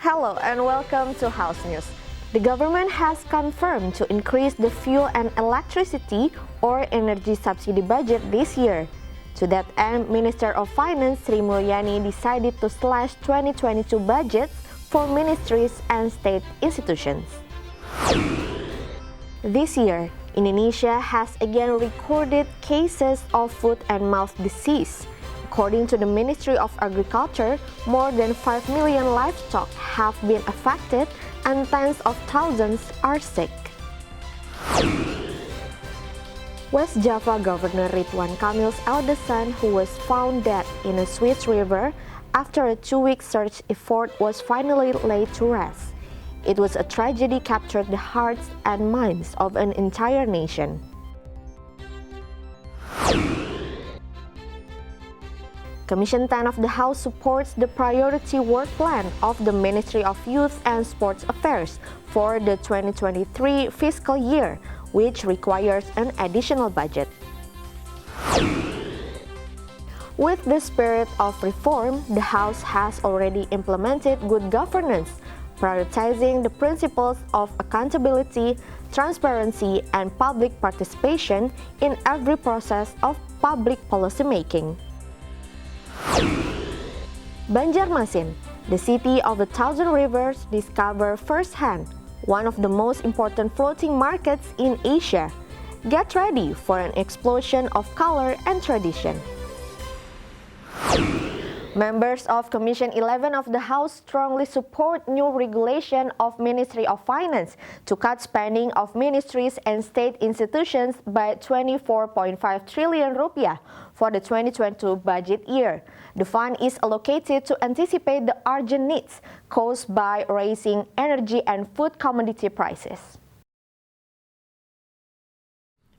Hello and welcome to House News. The government has confirmed to increase the fuel and electricity or energy subsidy budget this year. To that end, Minister of Finance Sri Mulyani decided to slash 2022 budgets for ministries and state institutions. This year, Indonesia has again recorded cases of foot and mouth disease. According to the Ministry of Agriculture, more than 5 million livestock have been affected and tens of thousands are sick. West Java Governor Ridwan Kamil's eldest son, who was found dead in a Swiss river after a 2-week search effort, was finally laid to rest. It was a tragedy captured the hearts and minds of an entire nation. Commission 10 of the House supports the priority work plan of the Ministry of Youth and Sports Affairs for the 2023 fiscal year, which requires an additional budget. With the spirit of reform, the House has already implemented good governance, prioritizing the principles of accountability, transparency, and public participation in every process of public policymaking. Banjarmasin, the city of the thousand rivers, discovered firsthand one of the most important floating markets in Asia. Get ready for an explosion of color and tradition. Members of Commission 11 of the House strongly support new regulation of Ministry of Finance to cut spending of ministries and state institutions by 24.5 trillion rupiah for the 2022 budget year. The fund is allocated to anticipate the urgent needs caused by rising energy and food commodity prices.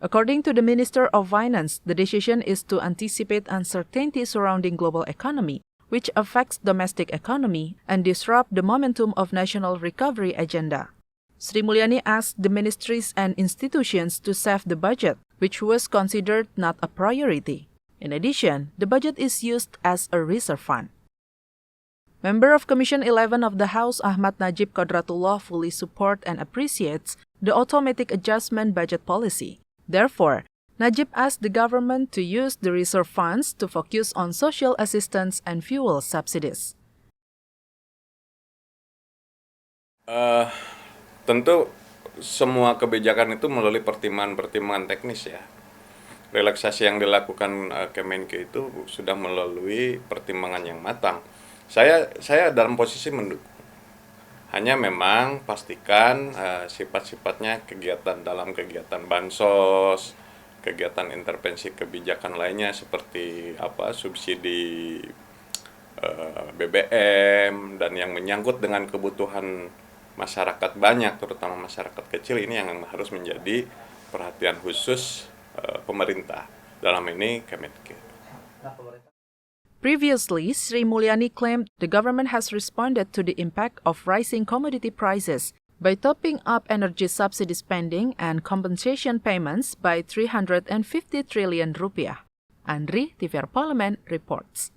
According to the Minister of Finance, the decision is to anticipate uncertainty surrounding global economy, which affects domestic economy and disrupt the momentum of national recovery agenda. Sri Mulyani asked the ministries and institutions to save the budget, which was considered not a priority. In addition, the budget is used as a reserve fund. Member of Commission 11 of the House Ahmad Najib Qodratullah fully support and appreciates the automatic adjustment budget policy. Therefore, Najib asked the government to use the reserve funds to focus on social assistance and fuel subsidies. Tentu semua kebijakan itu melalui pertimbangan-pertimbangan teknis ya. Relaksasi yang dilakukan Kemenkeu itu sudah melalui pertimbangan yang matang. Saya dalam posisi mendukung. Hanya memang pastikan sifat-sifatnya dalam kegiatan bansos, kegiatan intervensi kebijakan lainnya seperti subsidi BBM dan yang menyangkut dengan kebutuhan masyarakat banyak, terutama masyarakat kecil, ini yang harus menjadi perhatian khusus pemerintah, dalam ini Kemenkeu. Previously, Sri Mulyani claimed the government has responded to the impact of rising commodity prices by topping up energy subsidy spending and compensation payments by 350 trillion rupiah. Andri, TVR Parlemen, reports.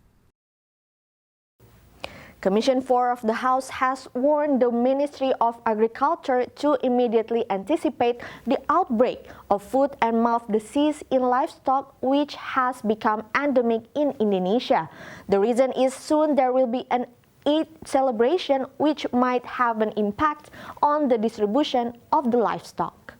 Commission 4 of the House has warned the Ministry of Agriculture to immediately anticipate the outbreak of foot and mouth disease in livestock, which has become endemic in Indonesia. The reason is soon there will be an Eid celebration which might have an impact on the distribution of the livestock.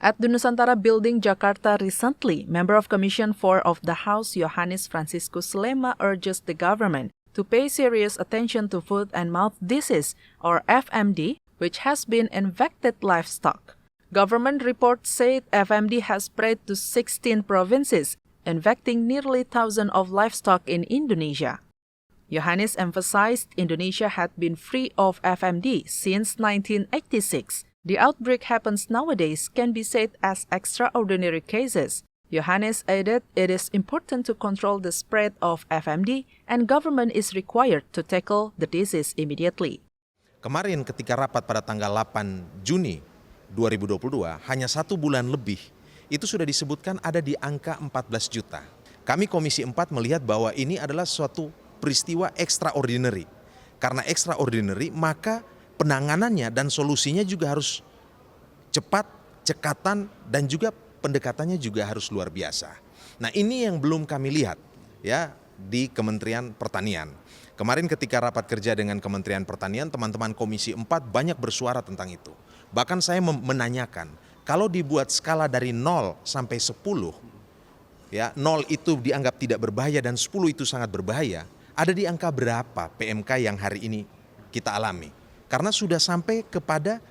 At the Nusantara Building, Jakarta recently, member of Commission 4 of the House, Yohanes Franciscus Lema, urges the government to pay serious attention to foot and mouth disease, or FMD, which has been infected livestock. Government reports said FMD has spread to 16 provinces, infecting nearly 1,000 of livestock in Indonesia. Yohanes emphasized Indonesia had been free of FMD since 1986. The outbreak happens nowadays can be said as extraordinary cases. Yohanes added it is important to control the spread of FMD and government is required to tackle the disease immediately. Kemarin ketika rapat pada tanggal 8 Juni 2022, hanya 1 bulan lebih, itu sudah disebutkan ada di angka 14 juta. Kami Komisi 4 melihat bahwa ini adalah suatu peristiwa extraordinary. karena extraordinary, maka penanganannya dan solusinya juga harus cepat, cekatan, dan juga pendekatannya juga harus luar biasa. Nah, ini yang belum kami lihat ya di Kementerian Pertanian. Kemarin ketika rapat kerja dengan Kementerian Pertanian, teman-teman Komisi 4 banyak bersuara tentang itu. Bahkan saya menanyakan, kalau dibuat skala dari 0 sampai 10, ya 0 itu dianggap tidak berbahaya dan 10 itu sangat berbahaya, ada di angka berapa PMK yang hari ini kita alami? Karena sudah sampai kepada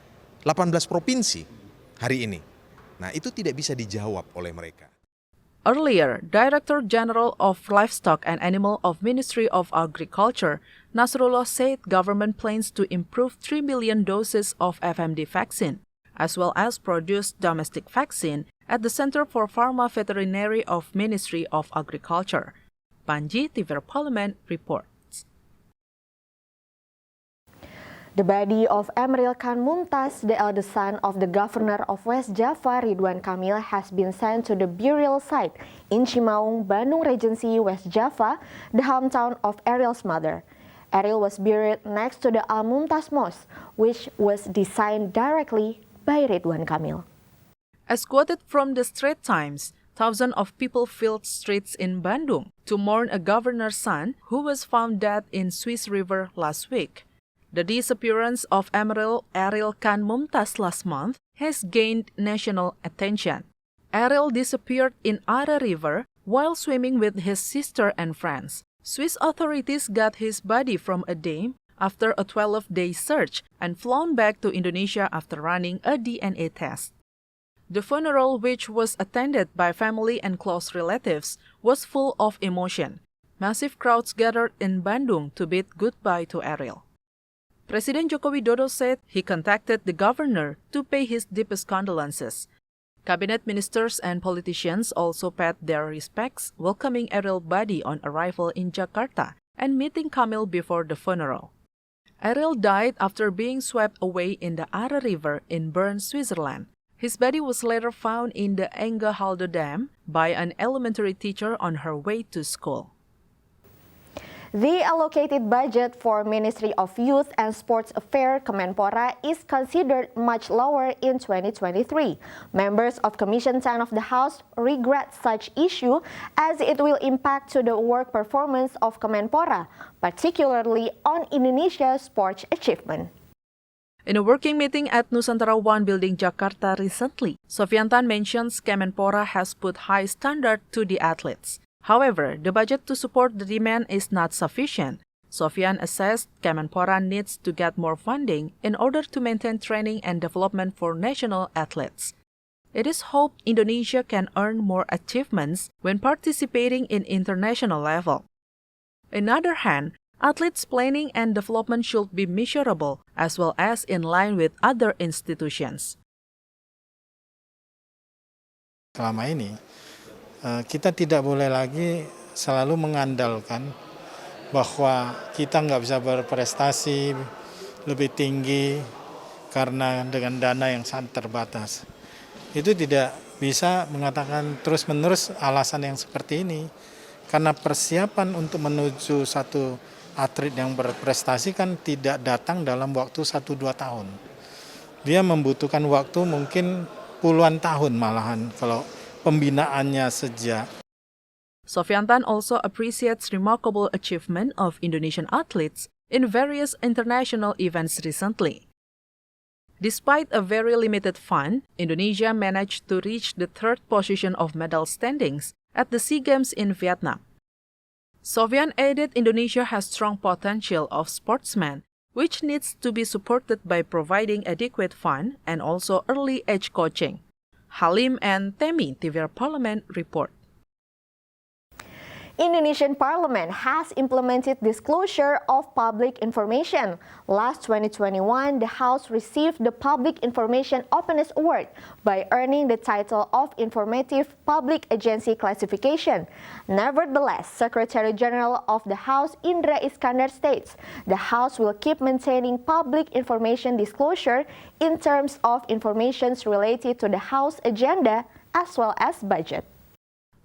18 provinsi hari ini. Nah, itu tidak bisa dijawab oleh mereka. Earlier, Director General of Livestock and Animal of Ministry of Agriculture, Nasrullah said government plans to improve 3 million doses of FMD vaccine, as well as produce domestic vaccine at the Center for Pharma Veterinary of Ministry of Agriculture. Panji, TV Parlemen, reports. The body of Emeril Khan Mumtaz, the eldest son of the governor of West Java, Ridwan Kamil, has been sent to the burial site in Cimaung, Bandung Regency, West Java, the hometown of ERIL'S mother. ERIL was buried next to the Al Mumtaz Mosque, which was designed directly by Ridwan Kamil. As quoted from the Straits Times, thousands of people filled streets in Bandung to mourn a governor's son who was found dead in Swiss River last week. The disappearance of Emeril Khan Mumtaz last month has gained national attention. Eril disappeared in Ara River while swimming with his sister and friends. Swiss authorities got his body from a dam after a 12-day search and flown back to Indonesia after running a DNA test. The funeral, which was attended by family and close relatives, was full of emotion. Massive crowds gathered in Bandung to bid goodbye to Eril. Presiden Joko Widodo said he contacted the governor to pay his deepest condolences. Cabinet ministers and politicians also paid their respects, welcoming Eril's body on arrival in Jakarta and meeting Kamil before the funeral. Eril died after being swept away in the Ara River in Bern, Switzerland. His body was later found in the Engehalde Dam by an elementary teacher on her way to school. The allocated budget for Ministry of Youth and Sports Affairs Kemenpora is considered much lower in 2023. Members of Commission 10 of the House regret such issue as it will impact to the work performance of Kemenpora, particularly on Indonesia's sports achievement. In a working meeting at Nusantara One Building Jakarta recently, Sofiantan mentions Kemenpora has put high standard to the athletes. However, the budget to support the demand is not sufficient. Sofian assessed Kemenpora needs to get more funding in order to maintain training and development for national athletes. It is hoped Indonesia can earn more achievements when participating in international level. On the other hand, athletes' planning and development should be measurable as well as in line with other institutions. Selama ini, kita tidak boleh lagi selalu mengandalkan bahwa kita nggak bisa berprestasi lebih tinggi karena dengan dana yang sangat terbatas. Itu tidak bisa mengatakan terus-menerus alasan yang seperti ini. Karena persiapan untuk menuju satu atlet yang berprestasi kan tidak datang dalam waktu 1-2 tahun. Dia membutuhkan waktu mungkin puluhan tahun malahan kalau pembinaannya sejak. Sofiantan also appreciates remarkable achievement of Indonesian athletes in various international events recently. Despite a very limited fund, Indonesia managed to reach the third position of medal standings at the SEA Games in Vietnam. Sofian added Indonesia has strong potential of sportsmen, which needs to be supported by providing adequate fund and also early age coaching. Halim and Temi, TV Parlemen, report. Indonesian Parliament has implemented disclosure of public information. Last 2021, the House received the Public Information Openness Award by earning the title of Informative Public Agency Classification. Nevertheless, Secretary General of the House Indra Iskandar states the House will keep maintaining public information disclosure in terms of information related to the House agenda as well as budget.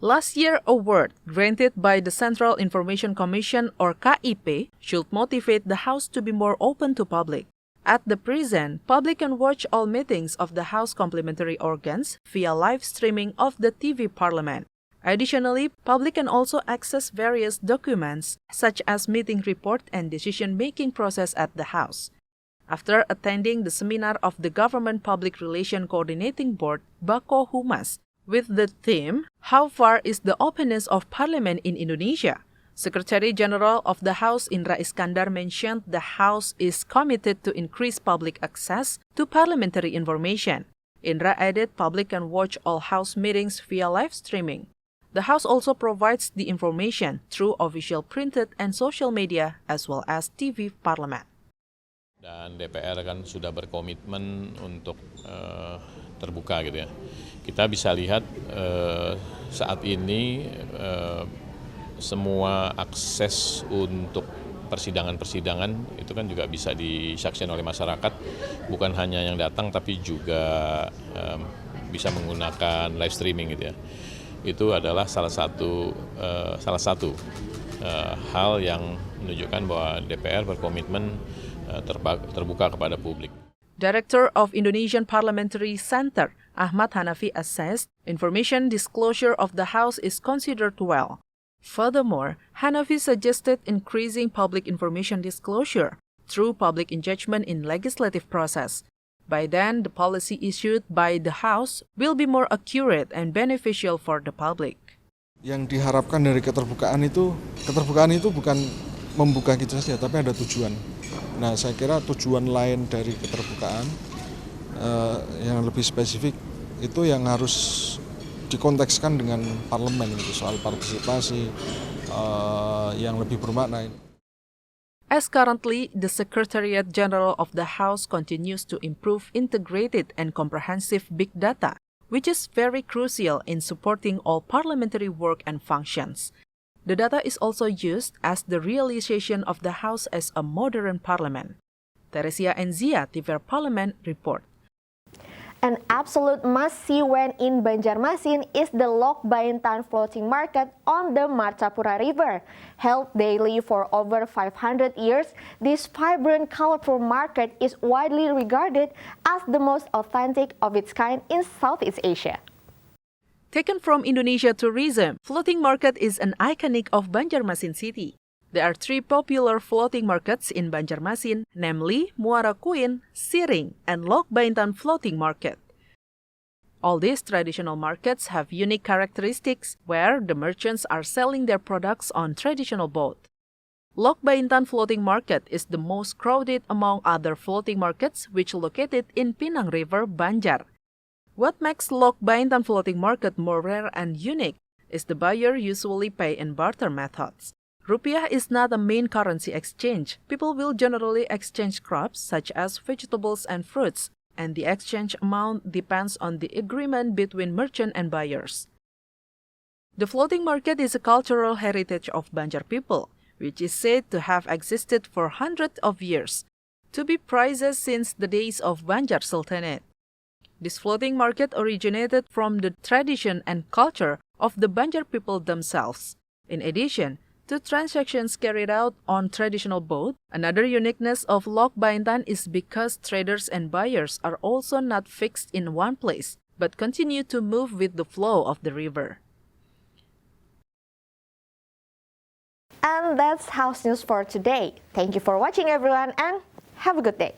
Last year award granted by the Central Information Commission or KIP should motivate the House to be more open to public. At the present, public can watch all meetings of the House complementary organs via live streaming of the TV Parliament. Additionally, public can also access various documents such as meeting report and decision-making process at the House. After attending the seminar of the Government Public Relation Coordinating Board, Bako Humas, with the theme, How Far is the Openness of Parliament in Indonesia? Secretary General of the House Indra Iskandar mentioned the House is committed to increase public access to parliamentary information. Indra added public can watch all House meetings via live streaming. The House also provides the information through official printed and social media as well as TV Parliament. Dan DPR kan sudah berkomitmen untuk terbuka gitu ya. Kita bisa lihat saat ini semua akses untuk persidangan-persidangan itu kan juga bisa disaksikan oleh masyarakat, bukan hanya yang datang tapi juga bisa menggunakan live streaming gitu ya. Itu adalah salah satu hal yang menunjukkan bahwa DPR berkomitmen terbuka kepada publik. Director of Indonesian Parliamentary Center, Ahmad Hanafi, assessed information disclosure of the House is considered well. Furthermore, Hanafi suggested increasing public information disclosure through public engagement in legislative process. By then, the policy issued by the House will be more accurate and beneficial for the public. Yang diharapkan dari keterbukaan itu bukan membuka gitu saja, tapi ada tujuan. Nah, saya kira tujuan lain dari keterbukaan yang lebih spesifik itu yang harus dikontekskan dengan parlemen, itu soal partisipasi yang lebih bermakna. As currently, the Secretariat General of the House continues to improve integrated and comprehensive big data, which is very crucial in supporting all parliamentary work and functions. The data is also used as the realization of the House as a modern parliament. Teresia Enzia, TVR Parliament, report. An absolute must-see when in Banjarmasin is the Lok BAINTAN floating market on the Martapura River. Held daily for over 500 years, this vibrant, colorful market is widely regarded as the most authentic of its kind in Southeast Asia. Taken from Indonesia tourism, floating market is an iconic of Banjarmasin city. There are 3 popular floating markets in Banjarmasin, namely Muara Kuin, Siring, and Lok BAINTAN floating market. All these traditional markets have unique characteristics where the merchants are selling their products on traditional boat. Lok BAINTAN floating market is the most crowded among other floating markets which located in Pinang River, Banjar. What makes Lok BAINTAN floating market more rare and unique is the buyer usually pay in barter methods. Rupiah is not a main currency exchange. People will generally exchange crops such as vegetables and fruits, and the exchange amount depends on the agreement between merchant and buyers. The floating market is a cultural heritage of Banjar people, which is said to have existed for hundreds of years, to be prized since the days of Banjar Sultanate. This floating market originated from the tradition and culture of the Banjar people themselves. In addition to transactions carried out on traditional boat, another uniqueness of Lok BAINTAN is because traders and buyers are also not fixed in one place, but continue to move with the flow of the river. And that's House News for today. Thank you for watching everyone and have a good day.